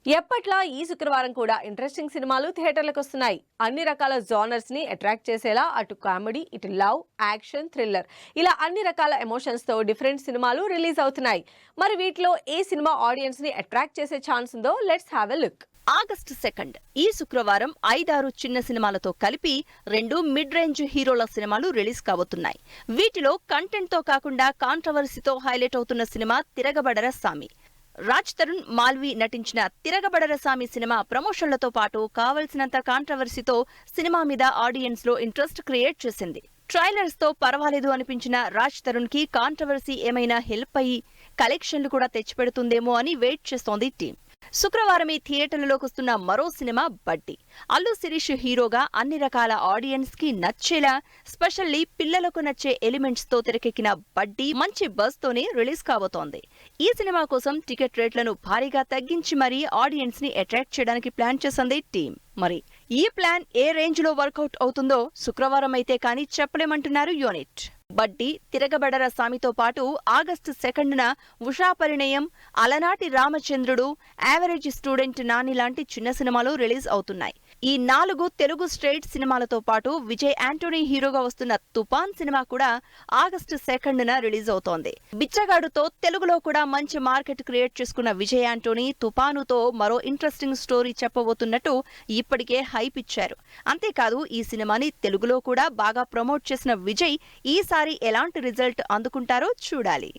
ఎప్పట్లా ఈ శుక్రవారం కూడా ఇంట్రెస్టింగ్ సినిమాలు థియేటర్లకు వస్తున్నాయి. అన్ని రకాల జానర్స్ ని అట్రాక్ట్ చేసేలా అటు కామెడీ, ఇటు లవ్, యాక్షన్, థ్రిల్లర్ ఇలా అన్ని రకాల ఎమోషన్స్ తో డిఫరెంట్ సినిమాలు రిలీజ్ అవుతున్నాయి. మరి వీటిలో ఏ సినిమా ఆడియన్స్ ని అట్రాక్ట్ చేసే ఛాన్స్ ఉందో let's have a look. August 2 ఈ శుక్రవారం 5-6 చిన్న సినిమాలతో కలిపి 2 మిడ్ రేంజ్ హీరోల సినిమాలు రిలీజ్ కాబోతున్నాయి. వీటిలో కంటెంట్ తో కాకుండా కాంట్రవర్సీతో హైలైట్ అవుతున్న సినిమా తిరగబడర సామి. రాజ్ తరుణ్, మాల్వి నటించిన తిరగబడర సామి సినిమా ప్రమోషన్లతో పాటు కావలసినంత కాంట్రవర్సీతో సినిమా మీద ఆడియన్స్ లో ఇంట్రెస్ట్ క్రియేట్ చేసింది. ట్రైలర్స్ తో పర్వాలేదు అనిపించిన రాజ్ తరుణ్ కి కాంట్రవర్సీ ఏమైనా హెల్ప్ అయ్యి కలెక్షన్లు కూడా తెచ్చిపెడుతుందేమో అని వెయిట్ చేస్తోంది టీం. శుక్రవారం ఈ థియేటర్లలోకి వస్తున్న మరో సినిమా బడ్డీ. అల్లు శిరీష్ హీరోగా అన్ని రకాల ఆడియన్స్ కి నచ్చేలా స్పెషల్లీ పిల్లలకు నచ్చే ఎలిమెంట్స్ తో తెరకెక్కిన బడ్డీ మంచి బజ్ తోనే రిలీజ్ కాబోతోంది. ఈ సినిమా కోసం టికెట్ రేట్లను భారీగా తగ్గించి మరీ ఆడియన్స్ ని అట్రాక్ట్ చేయడానికి ప్లాన్ చేసింది టీం. మరి ఈ ప్లాన్ ఏ రేంజ్ లో వర్కౌట్ అవుతుందో శుక్రవారం అయితే కానీ చెప్పలేమంటున్నారు యూనిట్. బడ్డీ, తిరగబడర సామితో పాటు ఆగస్టు 2న ఉషా పరిణయం, అలనాటి రామచంద్రుడు, యావరేజ్ స్టూడెంట్ నాని లాంటి చిన్న సినిమాలు రిలీజ్ అవుతున్నాయి. ఈ 4 తెలుగు స్ట్రైట్ సినిమాలతో పాటు విజయ్ యాంటోనీ హీరోగా వస్తున్న తుపాన్ సినిమా కూడా ఆగస్టు 2న రిలీజ్ అవుతోంది. బిచ్చగాడుతో తెలుగులో కూడా మంచి మార్కెట్ క్రియేట్ చేసుకున్న విజయ్ యాంటోనీ తుపానుతో మరో ఇంట్రెస్టింగ్ స్టోరీ చెప్పబోతున్నట్టు ఇప్పటికే హైప్ ఇచ్చారు. అంతేకాదు ఈ సినిమాని తెలుగులో కూడా బాగా ప్రమోట్ చేసిన విజయ్ ఈసారి ఎలాంటి రిజల్ట్ అందుకుంటారో చూడాలి.